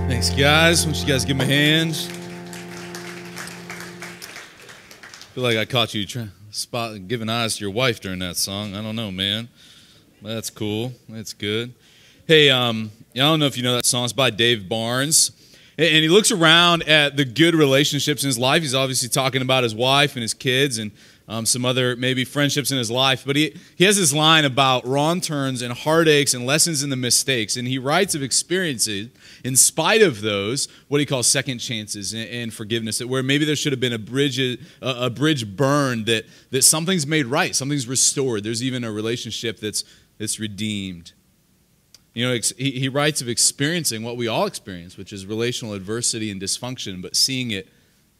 Thanks, guys. Why don't you guys give me a hand? I feel like I caught you giving eyes to your wife during that song. I don't know, man. That's cool. That's good. Hey, I don't know if you know that song. It's by Dave Barnes. And he looks around at the good relationships in his life. He's obviously talking about his wife and his kids and some other maybe friendships in his life. But he has this line about wrong turns and heartaches and lessons in the mistakes. And he writes of experiences, in spite of those, what he calls second chances and forgiveness, where maybe there should have been a bridge burned, that something's made right, something's restored. There's even a relationship that's redeemed. You know, he writes of experiencing what we all experience, which is relational adversity and dysfunction, but seeing it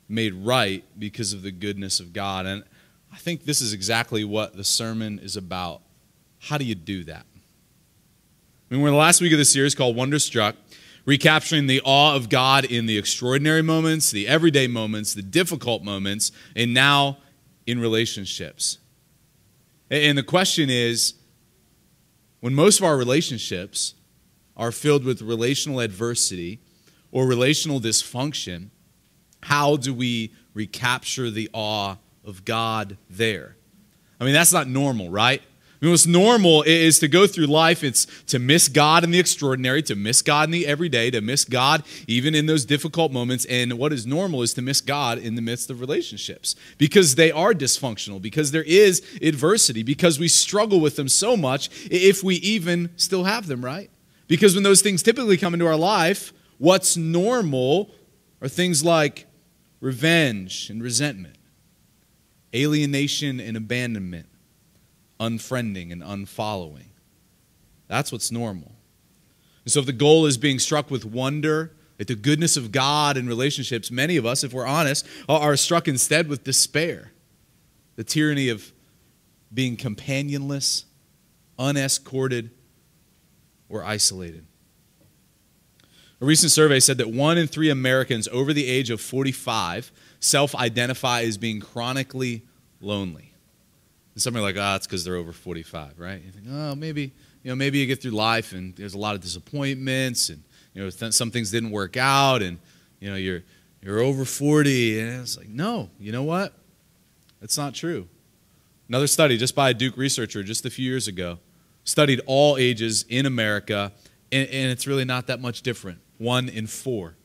made right because of the goodness of God. And I think this is exactly what the sermon is about. How do you do that? I mean, we're in the last week of the series called Wonderstruck, recapturing the awe of God in the extraordinary moments, the everyday moments, the difficult moments, and now in relationships. And the question is, when most of our relationships are filled with relational adversity or relational dysfunction, how do we recapture the awe of God there? I mean, that's not normal, right? I mean, what's normal is to go through life, it's to miss God in the extraordinary, to miss God in the everyday, to miss God even in those difficult moments. And what is normal is to miss God in the midst of relationships because they are dysfunctional, because there is adversity, because we struggle with them so much if we even still have them, right? Because when those things typically come into our life, what's normal are things like revenge and resentment, alienation and abandonment, unfriending and unfollowing. That's what's normal. And so if the goal is being struck with wonder at the goodness of God in relationships, many of us, if we're honest, are struck instead with despair, the tyranny of being companionless, unescorted, or isolated. A recent survey said that 1 in 3 Americans over the age of 45 self-identify as being chronically lonely. And some are like, it's because they're over 45, right? You think, maybe you get through life and there's a lot of disappointments and some things didn't work out and you're over 40, and it's like, no, you know what? That's not true. Another study just by a Duke researcher just a few years ago studied all ages in America, and it's really not that much different. 1 in 4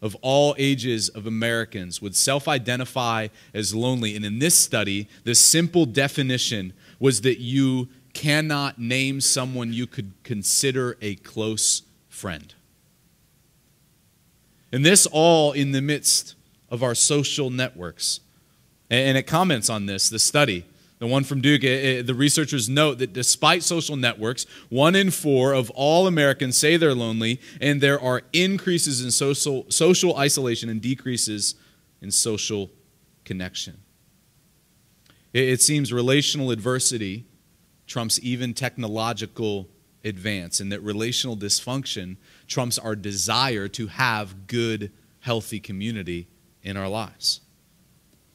of all ages of Americans would self-identify as lonely. And in this study, the simple definition was that you cannot name someone you could consider a close friend. And this all in the midst of our social networks. And it comments on this, the study. The one from Duke, the researchers note that despite social networks, 1 in 4 of all Americans say they're lonely, and there are increases in social isolation and decreases in social connection. It seems relational adversity trumps even technological advance, and that relational dysfunction trumps our desire to have good, healthy community in our lives.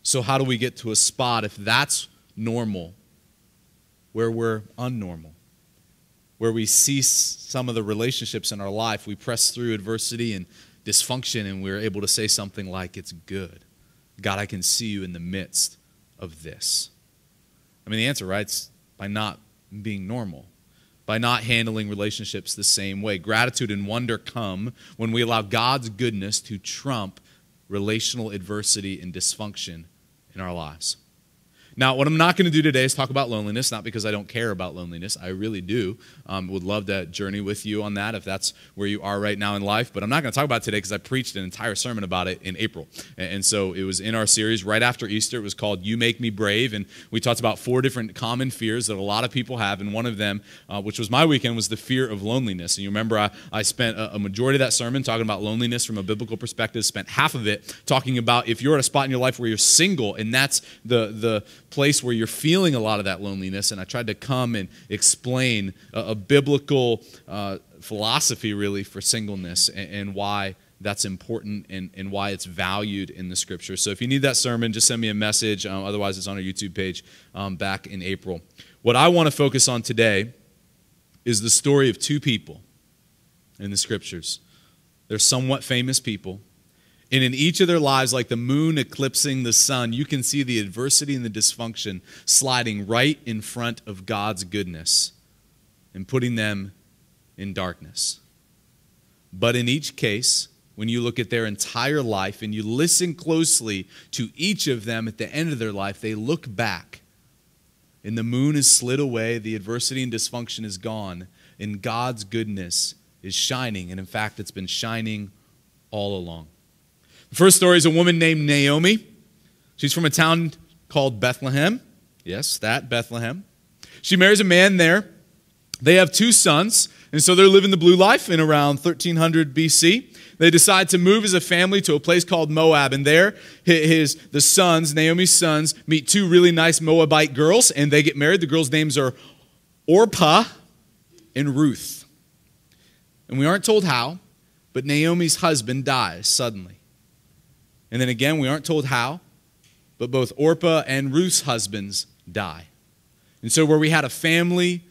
So how do we get to a spot, if that's normal, where we're unnormal, where we cease some of the relationships in our life, we press through adversity and dysfunction, and we're able to say something like, it's good. God, I can see you in the midst of this. I mean, the answer, right, is by not being normal, by not handling relationships the same way. Gratitude and wonder come when we allow God's goodness to trump relational adversity and dysfunction in our lives. Now, what I'm not going to do today is talk about loneliness, not because I don't care about loneliness. I really do. Would love to journey with you on that if that's where you are right now in life. But I'm not going to talk about it today because I preached an entire sermon about it in April. And so it was in our series right after Easter. It was called You Make Me Brave. And we talked about 4 different common fears that a lot of people have. And one of them, which was my weekend, was the fear of loneliness. And you remember I spent a majority of that sermon talking about loneliness from a biblical perspective, spent half of it talking about if you're at a spot in your life where you're single, and that's the place where you're feeling a lot of that loneliness. And I tried to come and explain a biblical philosophy really for singleness and why that's important and why it's valued in the Scripture. So if you need that sermon, just send me a message. Otherwise, it's on our YouTube page back in April. What I want to focus on today is the story of 2 people in the Scriptures, They're somewhat famous people. And in each of their lives, like the moon eclipsing the sun, you can see the adversity and the dysfunction sliding right in front of God's goodness and putting them in darkness. But in each case, when you look at their entire life and you listen closely to each of them at the end of their life, they look back and the moon is slid away, the adversity and dysfunction is gone, and God's goodness is shining. And in fact, it's been shining all along. The first story is a woman named Naomi. She's from a town called Bethlehem. Yes, that Bethlehem. She marries a man there. They have 2 sons, and so they're living the blue life in around 1300 BC. They decide to move as a family to a place called Moab, and there the sons, Naomi's sons, meet 2 really nice Moabite girls, and they get married. The girls' names are Orpah and Ruth. And we aren't told how, but Naomi's husband dies suddenly. And then again, we aren't told how, but both Orpah and Ruth's husbands die. And so where we had a family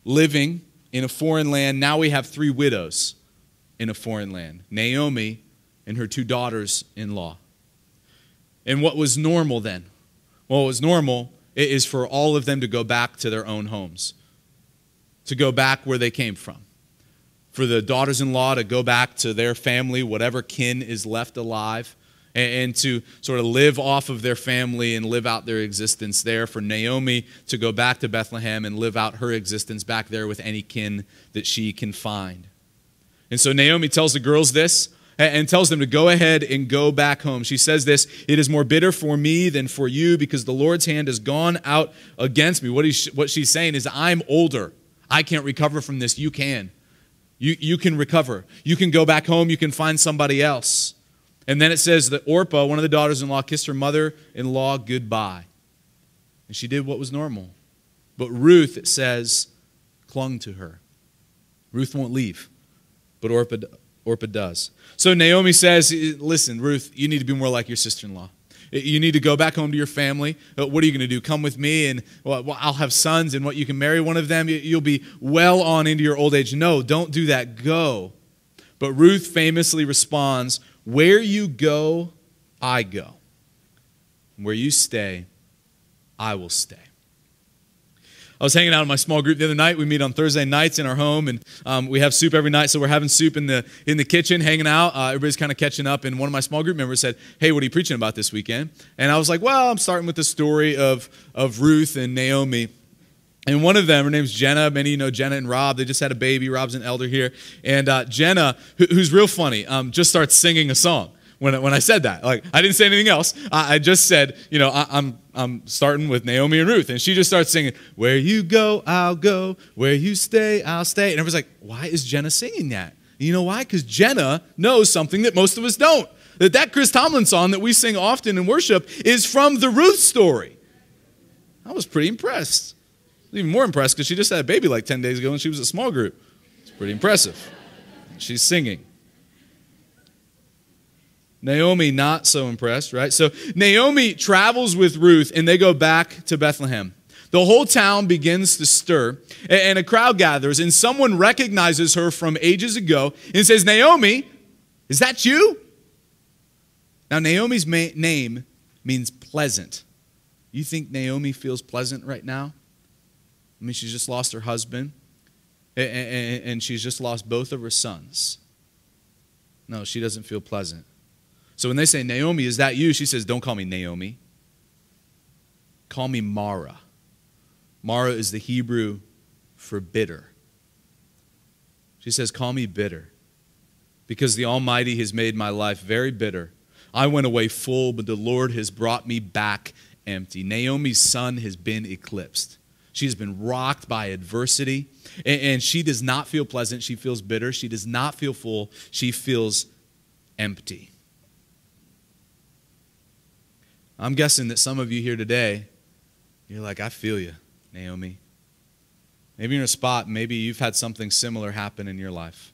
living in a foreign land, now we have 3 widows in a foreign land. Naomi and her 2 daughters-in-law. And what was normal then? Well, what was normal is for all of them to go back to their own homes, to go back where they came from. For the daughters-in-law to go back to their family, whatever kin is left alive, and to sort of live off of their family and live out their existence there. For Naomi to go back to Bethlehem and live out her existence back there with any kin that she can find. And so Naomi tells the girls this and tells them to go ahead and go back home. She says this, "It is more bitter for me than for you because the Lord's hand has gone out against me." What she's saying is, I'm older. I can't recover from this. You can. You can recover. You can go back home. You can find somebody else. And then it says that Orpah, one of the daughters-in-law, kissed her mother-in-law goodbye. And she did what was normal. But Ruth, it says, clung to her. Ruth won't leave, but Orpah does. So Naomi says, listen, Ruth, you need to be more like your sister-in-law. You need to go back home to your family. What are you going to do? Come with me, and I'll have sons, and you can marry one of them. You'll be well on into your old age. No, don't do that. Go. But Ruth famously responds, "Where you go, I go. Where you stay, I will stay." I was hanging out in my small group the other night. We meet on Thursday nights in our home, and we have soup every night. So we're having soup in the kitchen, hanging out. Everybody's kind of catching up. And one of my small group members said, "Hey, what are you preaching about this weekend?" And I was like, "Well, I'm starting with the story of Ruth and Naomi." And one of them, her name's Jenna. Many of you know Jenna and Rob. They just had a baby. Rob's an elder here. And Jenna, who's real funny, just starts singing a song. When I said that, like, I didn't say anything else. I just said, I'm starting with Naomi and Ruth, and she just starts singing, "Where you go, I'll go. Where you stay, I'll stay." And everyone's like, "Why is Jenna singing that?" And you know why? Because Jenna knows something that most of us don't. That Chris Tomlin song that we sing often in worship is from the Ruth story. I was pretty impressed. Even more impressed because she just had a baby like 10 days ago, and she was a small group. It's pretty impressive. She's singing. Naomi, not so impressed, right? So Naomi travels with Ruth, and they go back to Bethlehem. The whole town begins to stir, and a crowd gathers, and someone recognizes her from ages ago and says, "Naomi, is that you?" Now, Naomi's name means pleasant. You think Naomi feels pleasant right now? I mean, she's just lost her husband, and she's just lost both of her sons. No, she doesn't feel pleasant. So when they say, "Naomi, is that you?" she says, "Don't call me Naomi. Call me Mara." Mara is the Hebrew for bitter. She says, "Call me bitter, because the Almighty has made my life very bitter. I went away full, but the Lord has brought me back empty." Naomi's sun has been eclipsed. She has been rocked by adversity, and she does not feel pleasant. She feels bitter. She does not feel full. She feels empty. I'm guessing that some of you here today, you're like, "I feel you, Naomi." Maybe you're in a spot, maybe you've had something similar happen in your life.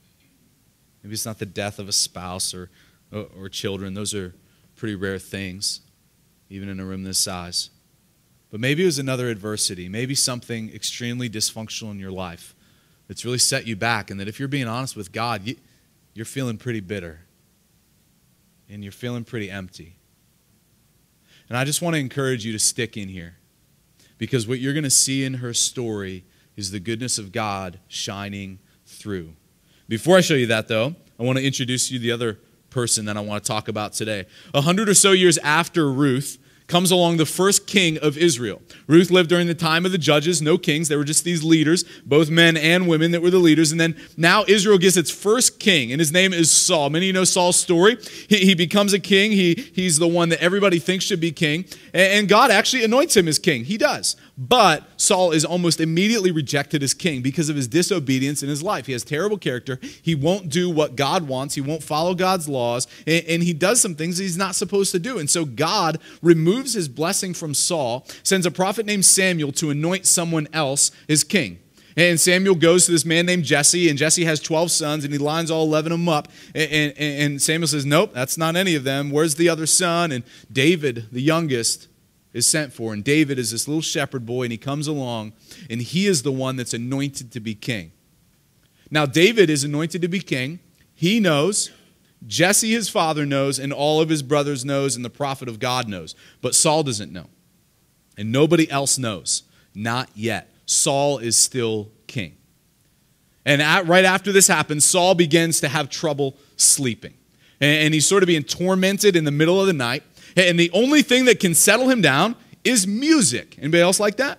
Maybe it's not the death of a spouse or children. Those are pretty rare things, even in a room this size. But maybe it was another adversity, maybe something extremely dysfunctional in your life that's really set you back, and that if you're being honest with God, you're feeling pretty bitter. And you're feeling pretty empty. And I just want to encourage you to stick in here. Because what you're going to see in her story is the goodness of God shining through. Before I show you that, though, I want to introduce you to the other person that I want to talk about today. 100 or so years after Ruth comes along the first king of Israel. Ruth lived during the time of the judges, no kings. They were just these leaders, both men and women that were the leaders. And then now Israel gets its first king, and his name is Saul. Many of you know Saul's story. He becomes a king. He's the one that everybody thinks should be king. And God actually anoints him as king. He does. But Saul is almost immediately rejected as king because of his disobedience in his life. He has terrible character. He won't do what God wants. He won't follow God's laws. And he does some things he's not supposed to do. And so God removes his blessing from Saul, sends a prophet named Samuel to anoint someone else as king. And Samuel goes to this man named Jesse, and Jesse has 12 sons, and he lines all 11 of them up. And Samuel says, nope, that's not any of them. Where's the other son? And David, the youngest, is sent for. And David is this little shepherd boy, and he comes along, and he is the one that's anointed to be king. Now, David is anointed to be king. He knows. Jesse, his father, knows, and all of his brothers knows, and the prophet of God knows. But Saul doesn't know. And nobody else knows. Not yet. Saul is still king. And right after this happens, Saul begins to have trouble sleeping. And he's sort of being tormented in the middle of the night. And the only thing that can settle him down is music. Anybody else like that?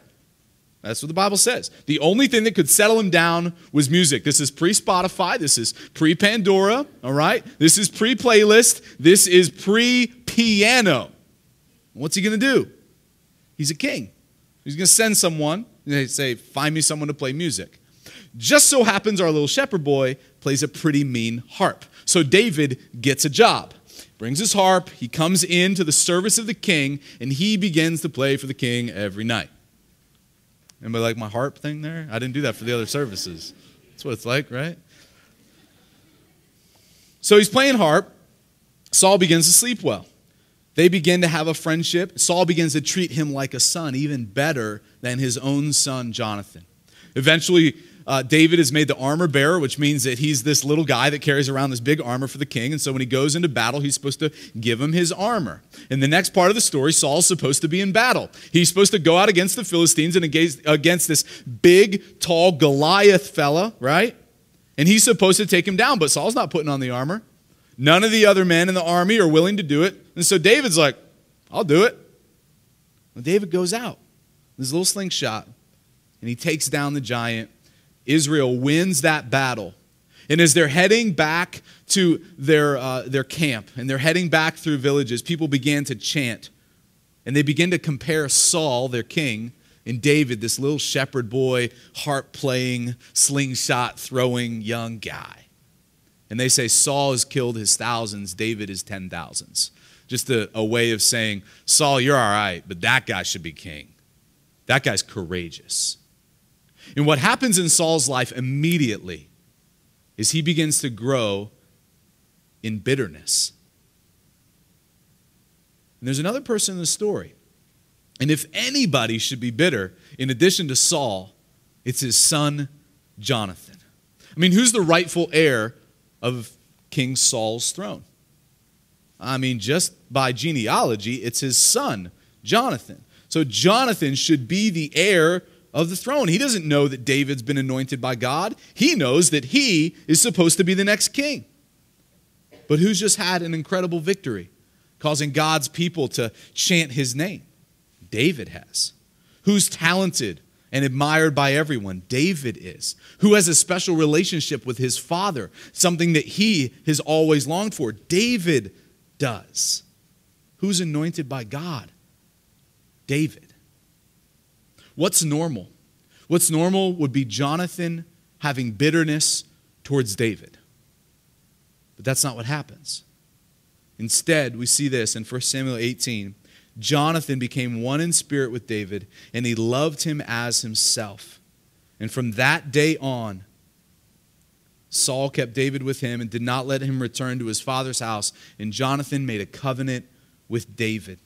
That's what the Bible says. The only thing that could settle him down was music. This is pre-Spotify. This is pre-Pandora. All right? This is pre-playlist. This is pre-piano. What's he going to do? He's a king. He's going to send someone. They say, find me someone to play music. Just so happens our little shepherd boy plays a pretty mean harp. So David gets a job. Brings his harp, he comes into the service of the king, and he begins to play for the king every night. Anybody like my harp thing there? I didn't do that for the other services. That's what it's like, right? So he's playing harp. Saul begins to sleep well. They begin to have a friendship. Saul begins to treat him like a son, even better than his own son, Jonathan. Eventually, David is made the armor bearer, which means that he's this little guy that carries around this big armor for the king. And so when he goes into battle, he's supposed to give him his armor. In the next part of the story, Saul's supposed to be in battle. He's supposed to go out against the Philistines and against this big, tall Goliath fella, right? And he's supposed to take him down, but Saul's not putting on the armor. None of the other men in the army are willing to do it. And so David's like, I'll do it. Well, David goes out with his little slingshot, and he takes down the giant. Israel wins that battle. And as they're heading back to their camp, and they're heading back through villages, people began to chant. And they begin to compare Saul, their king, and David, this little shepherd boy, harp-playing, slingshot-throwing young guy. And they say Saul has killed his thousands, David his 10,000s. Just a way of saying, Saul, you're all right, but that guy should be king. That guy's courageous. And what happens in Saul's life immediately is he begins to grow in bitterness. And there's another person in the story. And if anybody should be bitter, in addition to Saul, it's his son, Jonathan. I mean, who's the rightful heir of King Saul's throne? I mean, just by genealogy, it's his son, Jonathan. So Jonathan should be the heir of the throne. He doesn't know that David's been anointed by God. He knows that he is supposed to be the next king. But who's just had an incredible victory, causing God's people to chant his name? David has. Who's talented and admired by everyone? David is. Who has a special relationship with his father, something that he has always longed for? David does. Who's anointed by God? David. What's normal? What's normal would be Jonathan having bitterness towards David. But that's not what happens. Instead, we see this in 1 Samuel 18. Jonathan became one in spirit with David, and he loved him as himself. And from that day on, Saul kept David with him and did not let him return to his father's house. And Jonathan made a covenant with David.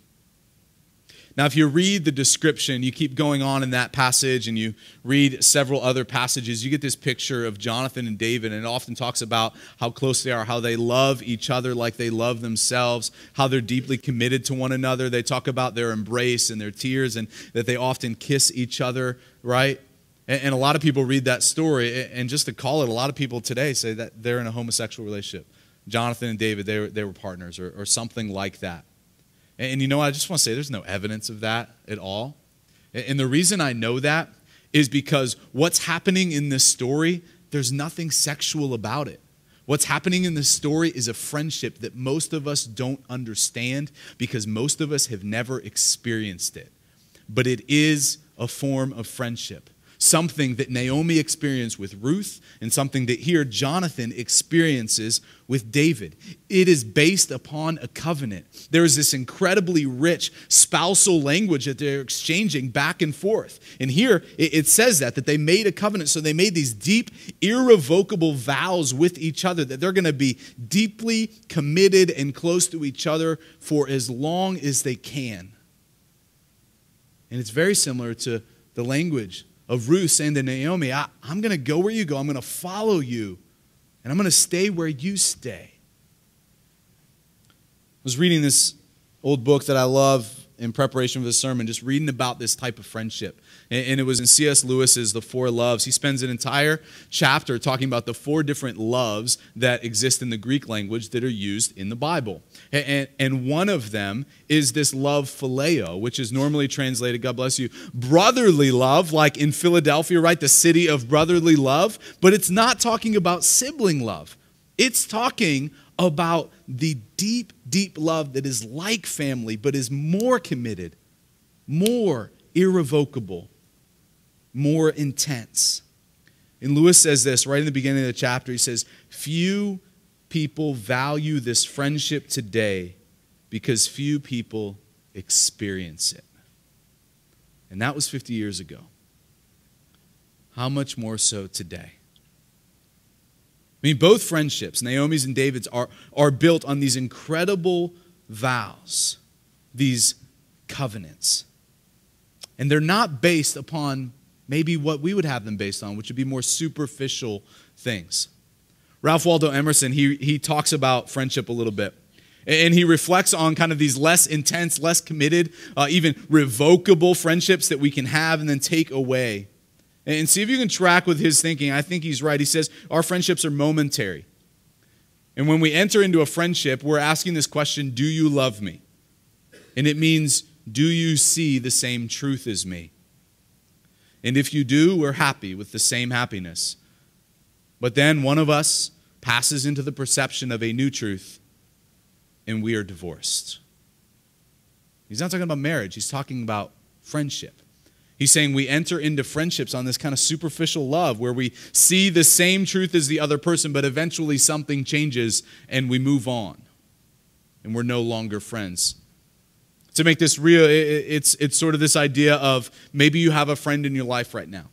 Now, if you read the description, you keep going on in that passage and you read several other passages, you get this picture of Jonathan and David, and it often talks about how close they are, how they love each other like they love themselves, how they're deeply committed to one another. They talk about their embrace and their tears and that they often kiss each other, right? And a lot of people read that story, and just to call it, a lot of people today say that they're in a homosexual relationship. Jonathan and David, they were partners or something like that. And you know, I just want to say there's no evidence of that at all. And the reason I know that is because what's happening in this story, there's nothing sexual about it. What's happening in this story is a friendship that most of us don't understand because most of us have never experienced it. But it is a form of friendship. Something that Naomi experienced with Ruth and something that here Jonathan experiences with David. It is based upon a covenant. There is this incredibly rich spousal language that they're exchanging back and forth. And here it says that they made a covenant. So they made these deep, irrevocable vows with each other that they're going to be deeply committed and close to each other for as long as they can. And it's very similar to the language of Ruth saying to Naomi, I'm going to go where you go. I'm going to follow you. And I'm going to stay where you stay. I was reading this old book that I love in preparation for this sermon, just reading about this type of friendship. And it was in C.S. Lewis's The Four Loves. He spends an entire chapter talking about the four different loves that exist in the Greek language that are used in the Bible. And one of them is this love phileo, which is normally translated, God bless you, brotherly love, like in Philadelphia, right? The city of brotherly love. But it's not talking about sibling love. It's talking about the deep, deep love that is like family, but is more committed, more irrevocable, more intense. And Lewis says this right in the beginning of the chapter. He says, few people value this friendship today because few people experience it. And that was 50 years ago. How much more so today? I mean, both friendships, Naomi's and David's, are built on these incredible vows, these covenants. And they're not based upon maybe what we would have them based on, which would be more superficial things. Ralph Waldo Emerson, he talks about friendship a little bit. And he reflects on kind of these less intense, less committed, even revocable friendships that we can have and then take away. And see if you can track with his thinking. I think he's right. He says our friendships are momentary. And when we enter into a friendship, we're asking this question, do you love me? And it means, do you see the same truth as me? And if you do, we're happy with the same happiness. But then one of us passes into the perception of a new truth, and we are divorced. He's not talking about marriage. He's talking about friendship. He's saying we enter into friendships on this kind of superficial love where we see the same truth as the other person, but eventually something changes and we move on. And we're no longer friends. To make this real, it's sort of this idea of maybe you have a friend in your life right now.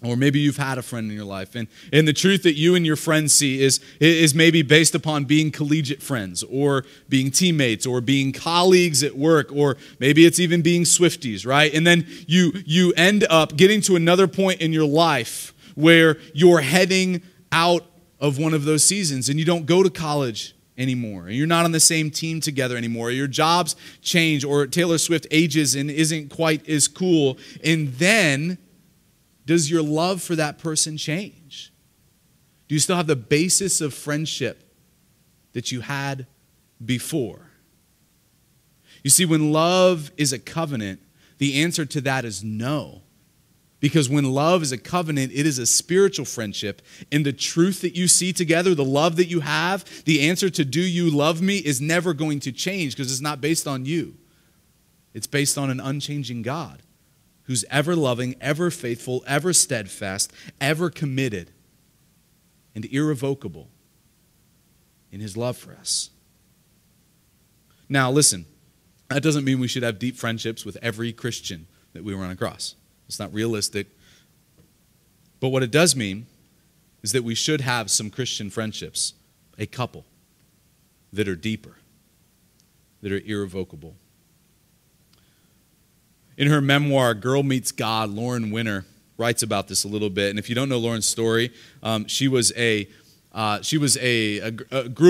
Or maybe you've had a friend in your life. And the truth that you and your friends see is maybe based upon being collegiate friends or being teammates or being colleagues at work, or maybe it's even being Swifties, right? And then you end up getting to another point in your life where you're heading out of one of those seasons and you don't go to college anymore. And you're not on the same team together anymore. Your jobs change, or Taylor Swift ages and isn't quite as cool. And then does your love for that person change? Do you still have the basis of friendship that you had before? You see, when love is a covenant, the answer to that is no. Because when love is a covenant, it is a spiritual friendship. And the truth that you see together, the love that you have, the answer to do you love me is never going to change because it's not based on you. It's based on an unchanging God who's ever loving, ever faithful, ever steadfast, ever committed, and irrevocable in his love for us. Now, listen, that doesn't mean we should have deep friendships with every Christian that we run across. It's not realistic. But what it does mean is that we should have some Christian friendships, a couple, that are deeper, that are irrevocable. In her memoir, Girl Meets God, Lauren Winner writes about this a little bit. And if you don't know Lauren's story, she grew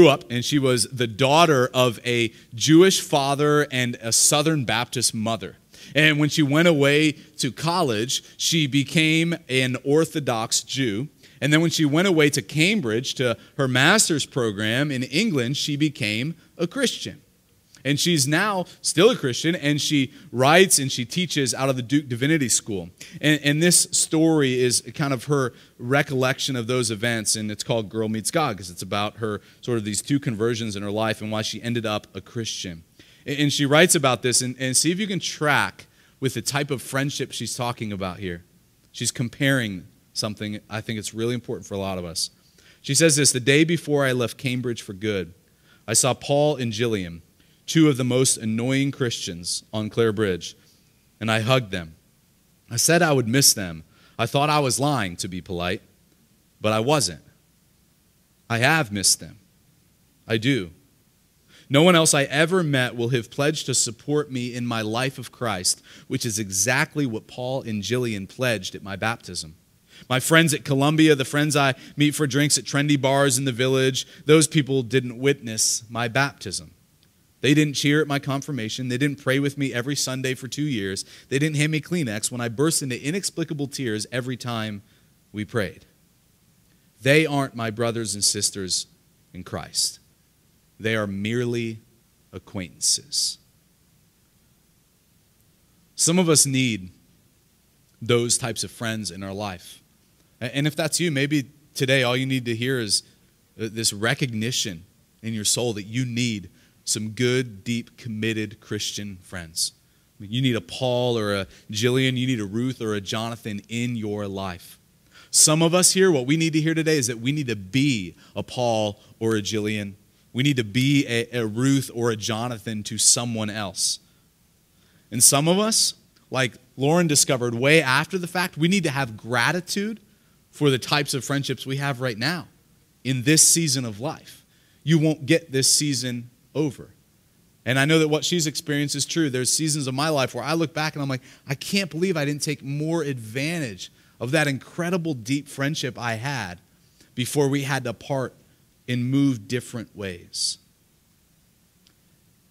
up, and she was the daughter of a Jewish father and a Southern Baptist mother. And when she went away to college, she became an Orthodox Jew. And then when she went away to Cambridge to her master's program in England, she became a Christian. And she's now still a Christian, and she writes and she teaches out of the Duke Divinity School. And this story is kind of her recollection of those events, and it's called Girl Meets God because it's about her sort of these two conversions in her life and why she ended up a Christian. And she writes about this, and see if you can track with the type of friendship she's talking about here. She's comparing something. I think it's really important for a lot of us. She says this: the day before I left Cambridge for good, I saw Paul and Gillian, two of the most annoying Christians on Clare Bridge, and I hugged them. I said I would miss them. I thought I was lying, to be polite, but I wasn't. I have missed them. I do. No one else I ever met will have pledged to support me in my life of Christ, which is exactly what Paul and Gillian pledged at my baptism. My friends at Columbia, the friends I meet for drinks at trendy bars in the village, those people didn't witness my baptism. They didn't cheer at my confirmation. They didn't pray with me every Sunday for 2 years. They didn't hand me Kleenex when I burst into inexplicable tears every time we prayed. They aren't my brothers and sisters in Christ. They are merely acquaintances. Some of us need those types of friends in our life. And if that's you, maybe today all you need to hear is this recognition in your soul that you need some good, deep, committed Christian friends. You need a Paul or a Jillian, you need a Ruth or a Jonathan in your life. Some of us here, what we need to hear today is that we need to be a Paul or a Jillian. We need to be a Ruth or a Jonathan to someone else. And some of us, like Lauren discovered way after the fact, we need to have gratitude for the types of friendships we have right now in this season of life. You won't get this season over. And I know that what she's experienced is true. There's seasons of my life where I look back and I'm like, I can't believe I didn't take more advantage of that incredible deep friendship I had before we had to part and move different ways.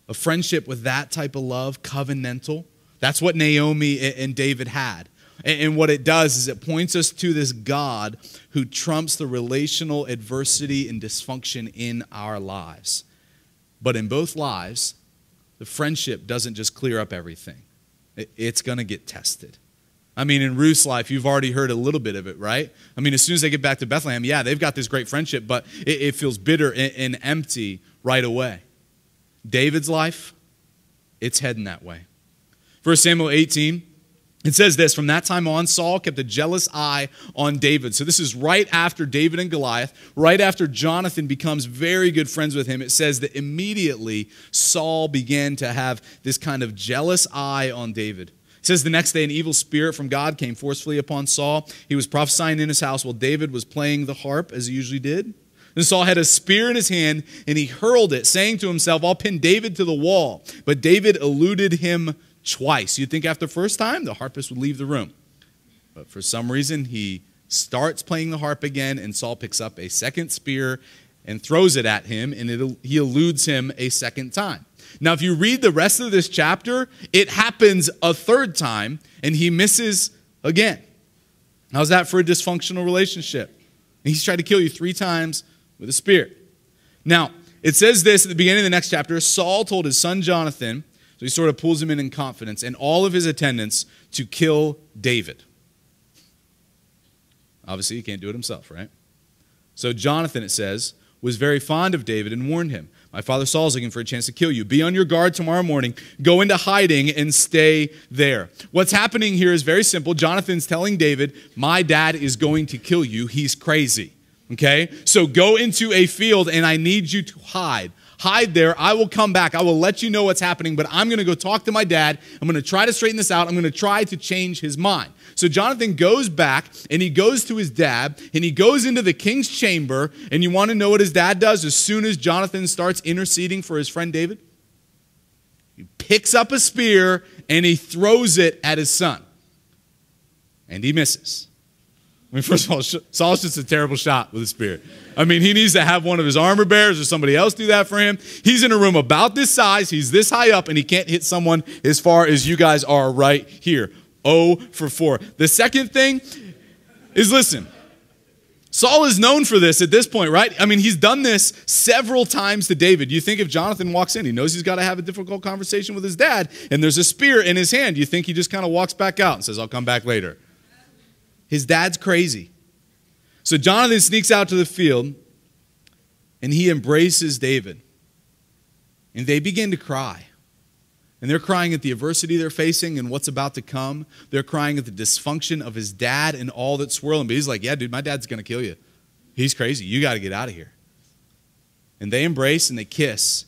A friendship with that type of love, covenantal, that's what Naomi and David had. And what it does is it points us to this God who trumps the relational adversity and dysfunction in our lives. But in both lives, the friendship doesn't just clear up everything. It's going to get tested. I mean, in Ruth's life, you've already heard a little bit of it, right? I mean, as soon as they get back to Bethlehem, yeah, they've got this great friendship, but it feels bitter and empty right away. David's life, it's heading that way. 1 Samuel 18, it says this: from that time on, Saul kept a jealous eye on David. So this is right after David and Goliath, right after Jonathan becomes very good friends with him. It says that immediately Saul began to have this kind of jealous eye on David. It says the next day an evil spirit from God came forcefully upon Saul. He was prophesying in his house while David was playing the harp as he usually did. And Saul had a spear in his hand, and he hurled it, saying to himself, I'll pin David to the wall. But David eluded him twice. You'd think after the first time, the harpist would leave the room. But for some reason, he starts playing the harp again, and Saul picks up a second spear and throws it at him, and he eludes him a second time. Now, if you read the rest of this chapter, it happens a third time, and he misses again. How's that for a dysfunctional relationship? And he's tried to kill you 3 times with a spear. Now, it says this at the beginning of the next chapter: Saul told his son Jonathan, so he sort of pulls him in confidence, and all of his attendants to kill David. Obviously, he can't do it himself, right? So Jonathan, it says, was very fond of David and warned him, my father Saul is looking for a chance to kill you. Be on your guard tomorrow morning. Go into hiding and stay there. What's happening here is very simple. Jonathan's telling David, my dad is going to kill you. He's crazy. Okay? So go into a field and I need you to hide. Hide there. I will come back. I will let you know what's happening, but I'm going to go talk to my dad. I'm going to try to straighten this out. I'm going to try to change his mind. So Jonathan goes back, and he goes to his dad, and he goes into the king's chamber, and you want to know what his dad does as soon as Jonathan starts interceding for his friend David? He picks up a spear and he throws it at his son. And he misses. I mean, first of all, Saul's just a terrible shot with a spear. I mean, he needs to have one of his armor bearers or somebody else do that for him. He's in a room about this size. He's this high up, and he can't hit someone as far as you guys are right here. 0 for 4. The second thing is, listen, Saul is known for this at this point, right? I mean, he's done this several times to David. You think if Jonathan walks in, he knows he's got to have a difficult conversation with his dad, and there's a spear in his hand. You think he just kind of walks back out and says, I'll come back later. His dad's crazy. So Jonathan sneaks out to the field, and he embraces David. And they begin to cry. And they're crying at the adversity they're facing and what's about to come. They're crying at the dysfunction of his dad and all that's swirling. But he's like, yeah, dude, my dad's going to kill you. He's crazy. You got to get out of here. And they embrace and they kiss.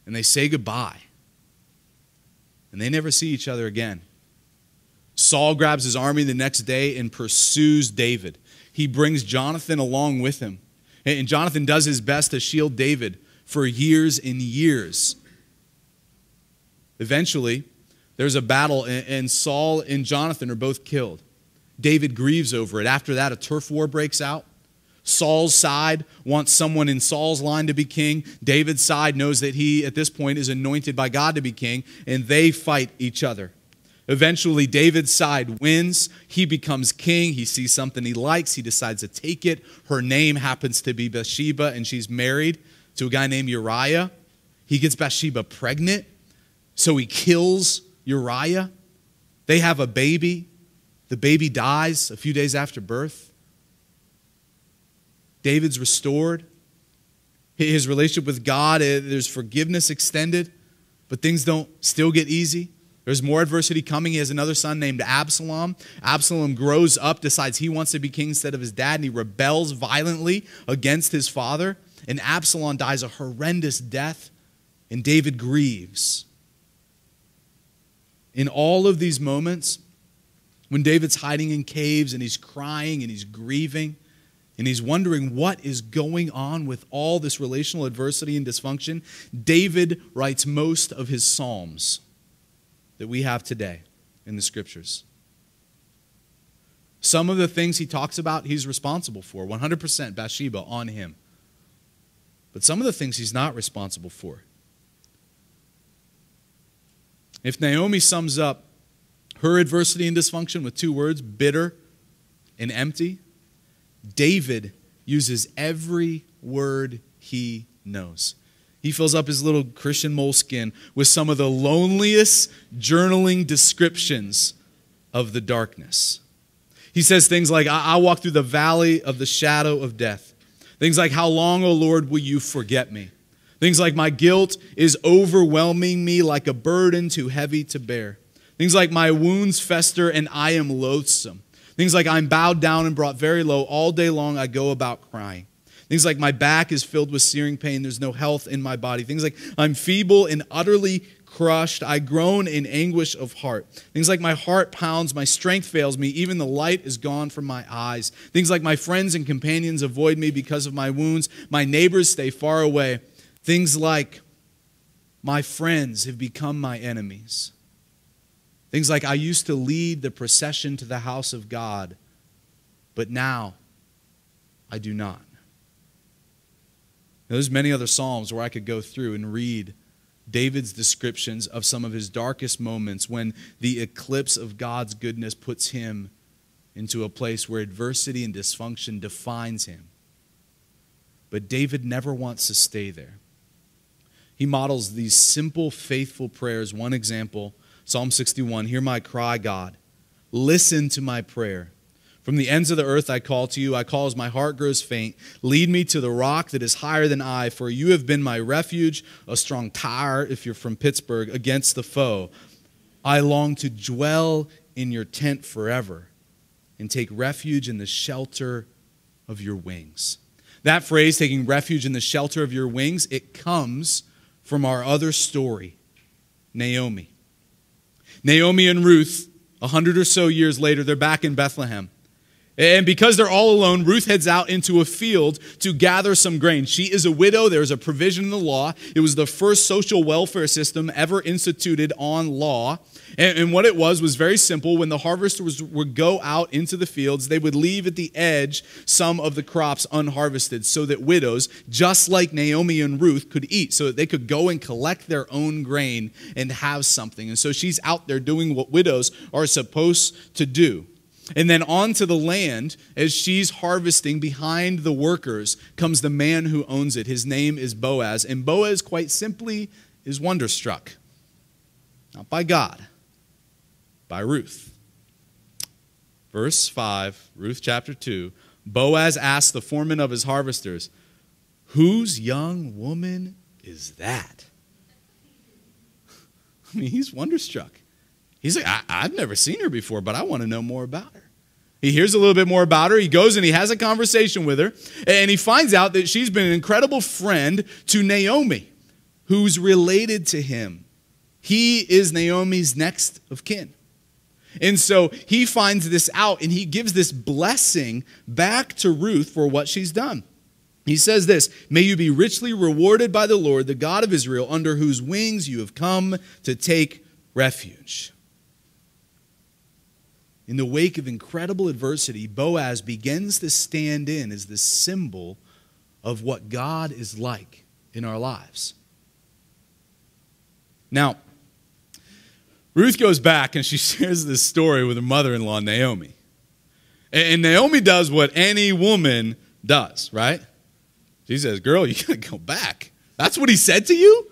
And they say goodbye. And they never see each other again. Saul grabs his army the next day and pursues David. He brings Jonathan along with him. And Jonathan does his best to shield David for years and years. Eventually, there's a battle, and Saul and Jonathan are both killed. David grieves over it. After that, a turf war breaks out. Saul's side wants someone in Saul's line to be king. David's side knows that he, at this point, is anointed by God to be king, and they fight each other. Eventually, David's side wins. He becomes king. He sees something he likes. He decides to take it. Her name happens to be Bathsheba, and she's married to a guy named Uriah. He gets Bathsheba pregnant, so he kills Uriah. They have a baby. The baby dies a few days after birth. David's restored. His relationship with God, there's forgiveness extended, but things don't still get easy. There's more adversity coming. He has another son named Absalom. Absalom grows up, decides he wants to be king instead of his dad, and he rebels violently against his father. And Absalom dies a horrendous death, and David grieves. In all of these moments, when David's hiding in caves and he's crying and he's grieving and he's wondering what is going on with all this relational adversity and dysfunction, David writes most of his psalms that we have today in the scriptures. Some of the things he talks about, he's responsible for. 100% Bathsheba on him. But some of the things he's not responsible for. If Naomi sums up her adversity and dysfunction with 2 words, bitter and empty, David uses every word he knows. He fills up his little Christian moleskin with some of the loneliest journaling descriptions of the darkness. He says things like, I walk through the valley of the shadow of death. Things like, how long, O Lord, will you forget me? Things like, my guilt is overwhelming me like a burden too heavy to bear. Things like, my wounds fester and I am loathsome. Things like, I'm bowed down and brought very low. All day long I go about crying. Things like, my back is filled with searing pain. There's no health in my body. Things like, I'm feeble and utterly crushed. I groan in anguish of heart. Things like, my heart pounds. My strength fails me. Even the light is gone from my eyes. Things like, my friends and companions avoid me because of my wounds. My neighbors stay far away. Things like, my friends have become my enemies. Things like, I used to lead the procession to the house of God, but now I do not. There's many other Psalms where I could go through and read David's descriptions of some of his darkest moments when the eclipse of God's goodness puts him into a place where adversity and dysfunction defines him. But David never wants to stay there. He models these simple, faithful prayers. One example, Psalm 61, hear my cry, God. Listen to my prayer. From the ends of the earth I call to you. I call as my heart grows faint. Lead me to the rock that is higher than I, for you have been my refuge, a strong tower, if you're from Pittsburgh, against the foe. I long to dwell in your tent forever and take refuge in the shelter of your wings. That phrase, taking refuge in the shelter of your wings, it comes from our other story, Naomi. Naomi and Ruth, 100 or so years later, they're back in Bethlehem. And because they're all alone, Ruth heads out into a field to gather some grain. She is a widow. There's a provision in the law. It was the first social welfare system ever instituted on law. And what it was very simple. When the harvesters would go out into the fields, they would leave at the edge some of the crops unharvested so that widows, just like Naomi and Ruth, could eat, so that they could go and collect their own grain and have something. And so she's out there doing what widows are supposed to do. And then onto the land, as she's harvesting, behind the workers comes the man who owns it. His name is Boaz. And Boaz, quite simply, is wonderstruck. Not by God, by Ruth. Verse 5, Ruth chapter 2, Boaz asked the foreman of his harvesters, "Whose young woman is that?" I mean, he's wonderstruck. He's like, I've never seen her before, but I want to know more about her. He hears a little bit more about her. He goes and he has a conversation with her, and he finds out that she's been an incredible friend to Naomi, who's related to him. He is Naomi's next of kin. And so he finds this out, and he gives this blessing back to Ruth for what she's done. He says this, "May you be richly rewarded by the Lord, the God of Israel, under whose wings you have come to take refuge." In the wake of incredible adversity, Boaz begins to stand in as the symbol of what God is like in our lives. Now, Ruth goes back and she shares this story with her mother-in-law, Naomi. And Naomi does what any woman does, right? She says, "Girl, you got to go back. That's what he said to you?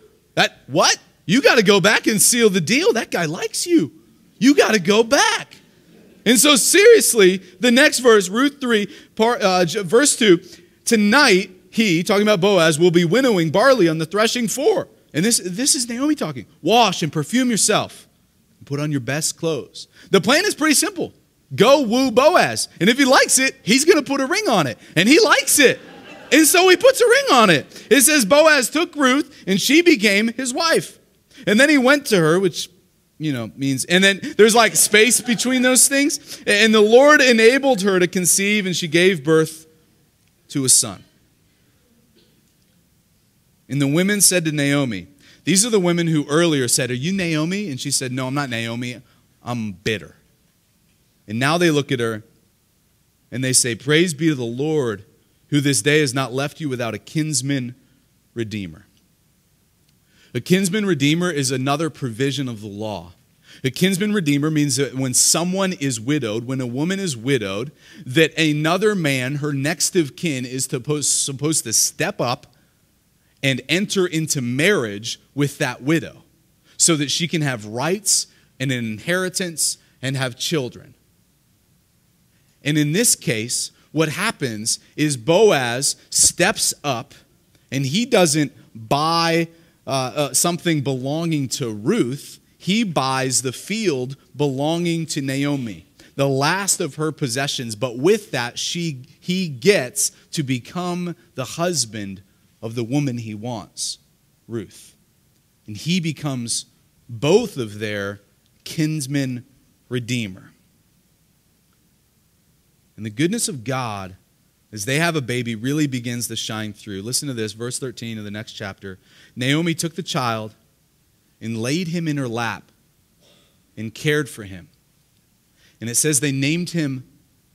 What? You got to go back and seal the deal. That guy likes you. You got to go back." And so seriously, the next verse, Ruth 3, verse 2, "Tonight he," talking about Boaz, "will be winnowing barley on the threshing floor." And this is Naomi talking. "Wash and perfume yourself and put on your best clothes." The plan is pretty simple. Go woo Boaz. And if he likes it, he's going to put a ring on it. And he likes it. And so he puts a ring on it. It says Boaz took Ruth and she became his wife. And then he went to her, which means, and then there's like space between those things. And the Lord enabled her to conceive, and she gave birth to a son. And the women said to Naomi, these are the women who earlier said, "Are you Naomi?" And she said, "No, I'm not Naomi. I'm bitter." And now they look at her and they say, "Praise be to the Lord, who this day has not left you without a kinsman redeemer." A kinsman redeemer is another provision of the law. A kinsman redeemer means that when someone is widowed, when a woman is widowed, that another man, her next of kin, is supposed to step up and enter into marriage with that widow so that she can have rights and an inheritance and have children. And in this case, what happens is Boaz steps up, and he doesn't buy something belonging to Ruth. He buys the field belonging to Naomi, the last of her possessions. But with that, he gets to become the husband of the woman he wants, Ruth. And he becomes both of their kinsman redeemer. And the goodness of God, as they have a baby, really begins to shine through. Listen to this, verse 13 of the next chapter. "Naomi took the child and laid him in her lap and cared for him. And it says they named him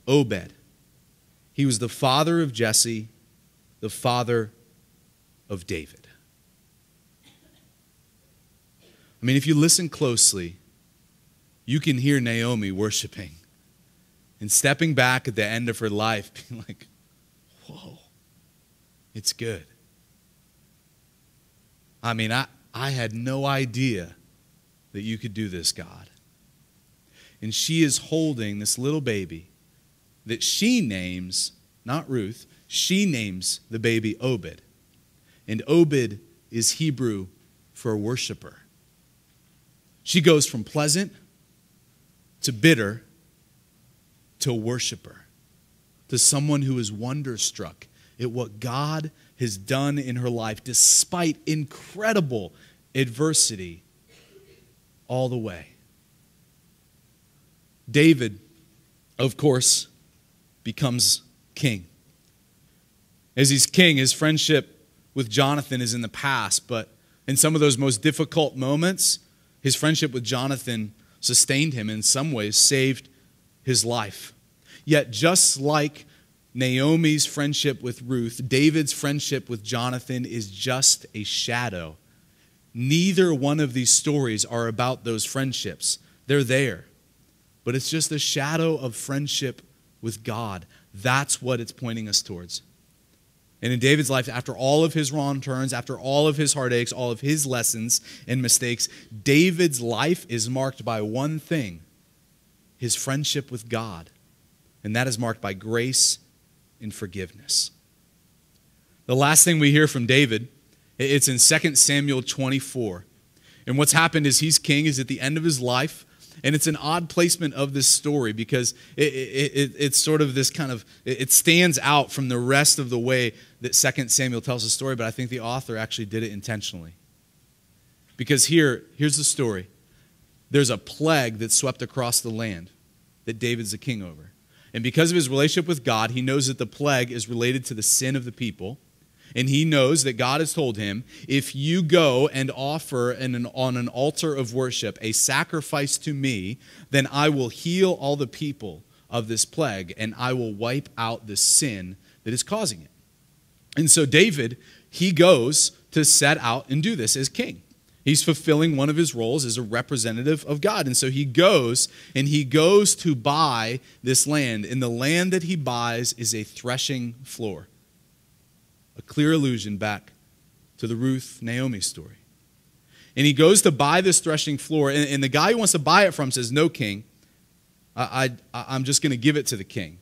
Obed. He was the father of Jesse, the father of David." I mean, if you listen closely, you can hear Naomi worshiping and stepping back at the end of her life, being like, whoa, it's good. I mean, I had no idea that you could do this, God. And she is holding this little baby that she names, not Ruth, she names the baby Obed. And Obed is Hebrew for worshiper. She goes from pleasant to bitter to worshiper, to someone who is wonderstruck at what God has done in her life, despite incredible adversity all the way. David, of course, becomes king. As he's king, his friendship with Jonathan is in the past, but in some of those most difficult moments, his friendship with Jonathan sustained him, in some ways saved his life. Yet just like Naomi's friendship with Ruth, David's friendship with Jonathan is just a shadow. Neither one of these stories are about those friendships. They're there. But it's just a shadow of friendship with God. That's what it's pointing us towards. And in David's life, after all of his wrong turns, after all of his heartaches, all of his lessons and mistakes, David's life is marked by one thing: his friendship with God. And that is marked by grace and forgiveness. The last thing we hear from David, it's in 2 Samuel 24. And what's happened is he's king, he's at the end of his life. And it's an odd placement of this story because it's sort of this kind of, it stands out from the rest of the way that 2 Samuel tells the story, but I think the author actually did it intentionally. Because here's the story. There's a plague that swept across the land that David's the king over. And because of his relationship with God, he knows that the plague is related to the sin of the people. And he knows that God has told him, if you go and offer on an altar of worship a sacrifice to me, then I will heal all the people of this plague, and I will wipe out the sin that is causing it. And so David, he goes to set out and do this as king. He's fulfilling one of his roles as a representative of God. And so he goes to buy this land. And the land that he buys is a threshing floor. A clear allusion back to the Ruth-Naomi story. And he goes to buy this threshing floor, and the guy who wants to buy it from says, no, king, I'm just going to give it to the king.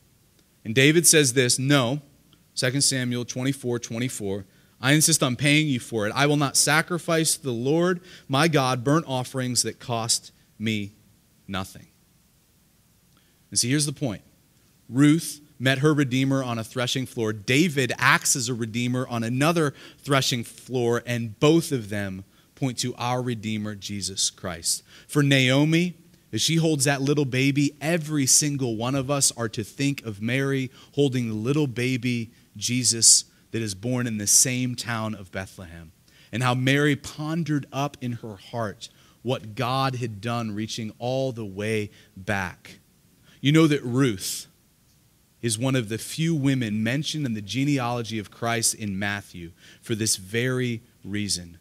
And David says this, no, 2 Samuel 24:24, I insist on paying you for it. I will not sacrifice to the Lord my God burnt offerings that cost me nothing. And see, here's the point. Ruth met her redeemer on a threshing floor. David acts as a redeemer on another threshing floor, and both of them point to our Redeemer, Jesus Christ. For Naomi, as she holds that little baby, every single one of us are to think of Mary holding the little baby Jesus that is born in the same town of Bethlehem, and how Mary pondered up in her heart what God had done, reaching all the way back. You know that Ruth is one of the few women mentioned in the genealogy of Christ in Matthew for this very reason.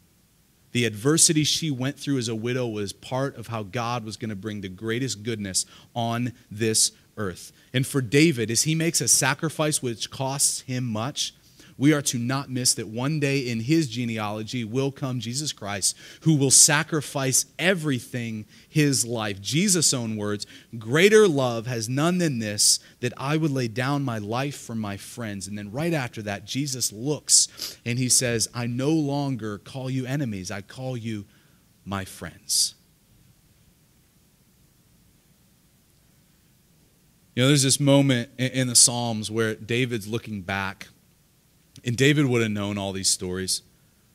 The adversity she went through as a widow was part of how God was going to bring the greatest goodness on this earth. And for David, as he makes a sacrifice which costs him much, we are to not miss that one day in his genealogy will come Jesus Christ, who will sacrifice everything, his life. Jesus' own words, greater love has none than this, that I would lay down my life for my friends. And then right after that, Jesus looks and he says, I no longer call you enemies, I call you my friends. You know, there's this moment in the Psalms where David's looking back. And David would have known all these stories.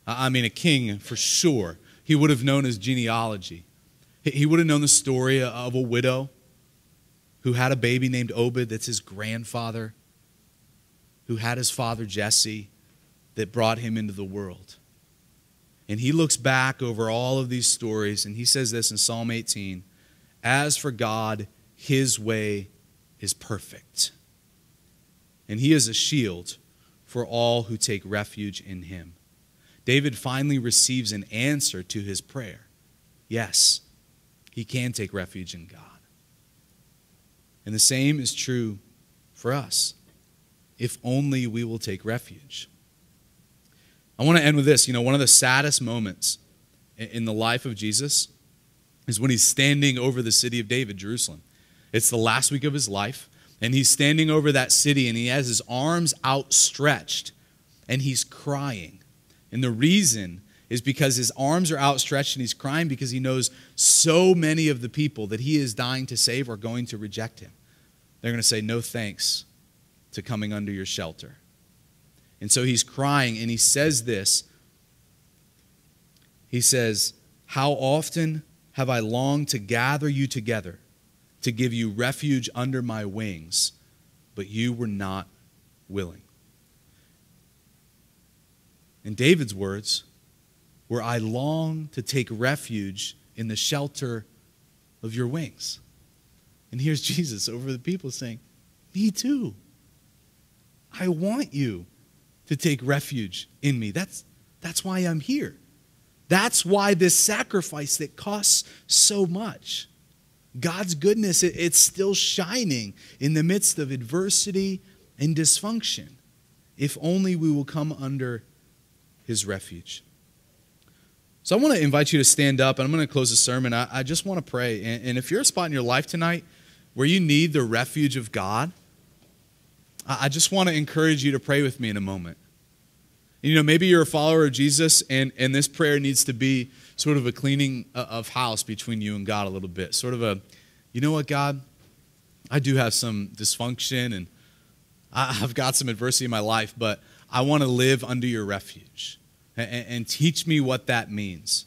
I mean, a king, for sure. He would have known his genealogy. He would have known the story of a widow who had a baby named Obed that's his grandfather, who had his father Jesse that brought him into the world. And he looks back over all of these stories, and he says this in Psalm 18, as for God, his way is perfect, and he is a shield for all who take refuge in him. David finally receives an answer to his prayer. Yes, he can take refuge in God. And the same is true for us, if only we will take refuge. I want to end with this. You know, one of the saddest moments in the life of Jesus is when he's standing over the city of David, Jerusalem. It's the last week of his life. And he's standing over that city, and he has his arms outstretched, and he's crying. And the reason is because his arms are outstretched, and he's crying because he knows so many of the people that he is dying to save are going to reject him. They're going to say, no thanks to coming under your shelter. And so he's crying, and he says this. He says, how often have I longed to gather you together, to give you refuge under my wings, but you were not willing. In David's words, where I long to take refuge in the shelter of your wings. And here's Jesus over the people saying, me too. I want you to take refuge in me. That's why I'm here. That's why this sacrifice that costs so much. God's goodness, it's still shining in the midst of adversity and dysfunction. If only we will come under his refuge. So I want to invite you to stand up, and I'm going to close the sermon. I just want to pray. And if you're a spot in your life tonight where you need the refuge of God, I just want to encourage you to pray with me in a moment. You know, maybe you're a follower of Jesus, and this prayer needs to be sort of a cleaning of house between you and God a little bit. Sort of a, you know what, God? I do have some dysfunction, and I've got some adversity in my life, but I want to live under your refuge. And teach me what that means.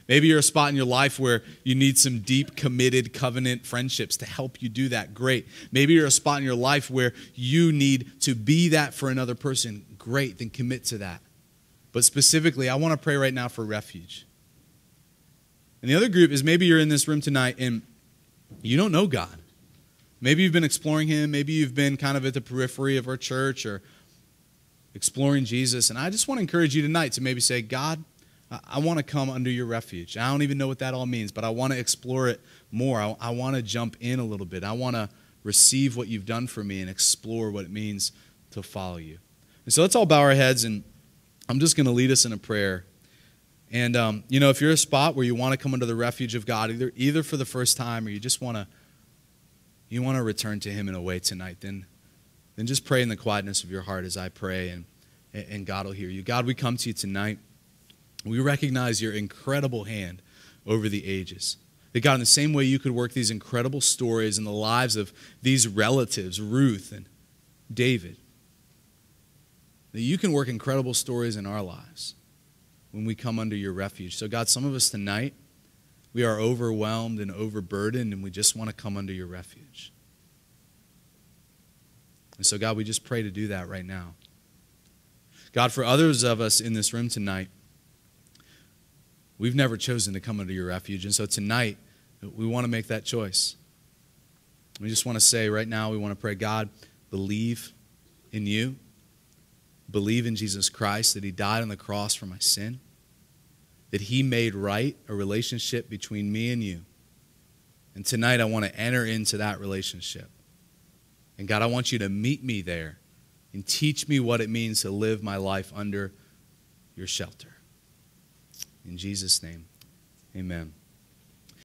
Maybe you're a spot in your life where you need some deep, committed, covenant friendships to help you do that. Great. Maybe you're a spot in your life where you need to be that for another person. Great. Then commit to that. But specifically, I want to pray right now for refuge. And the other group is maybe you're in this room tonight and you don't know God. Maybe you've been exploring him. Maybe you've been kind of at the periphery of our church or exploring Jesus. And I just want to encourage you tonight to maybe say, God, I want to come under your refuge. I don't even know what that all means, but I want to explore it more. I want to jump in a little bit. I want to receive what you've done for me and explore what it means to follow you. And so let's all bow our heads, and I'm just going to lead us in a prayer. And, you know, if you're a spot where you want to come under the refuge of God, either for the first time or you just want to return to him in a way tonight, then just pray in the quietness of your heart as I pray, and God will hear you. God, we come to you tonight. We recognize your incredible hand over the ages. That God, in the same way you could work these incredible stories in the lives of these relatives, Ruth and David, that you can work incredible stories in our lives when we come under your refuge. So God, some of us tonight, we are overwhelmed and overburdened, and we just want to come under your refuge. And so, God, we just pray to do that right now. God, for others of us in this room tonight, we've never chosen to come under your refuge. And so tonight, we want to make that choice. We just want to say right now, we want to pray, God, believe in you. Believe in Jesus Christ, that he died on the cross for my sin. That he made right a relationship between me and you. And tonight, I want to enter into that relationship. And God, I want you to meet me there and teach me what it means to live my life under your shelter. In Jesus' name, amen.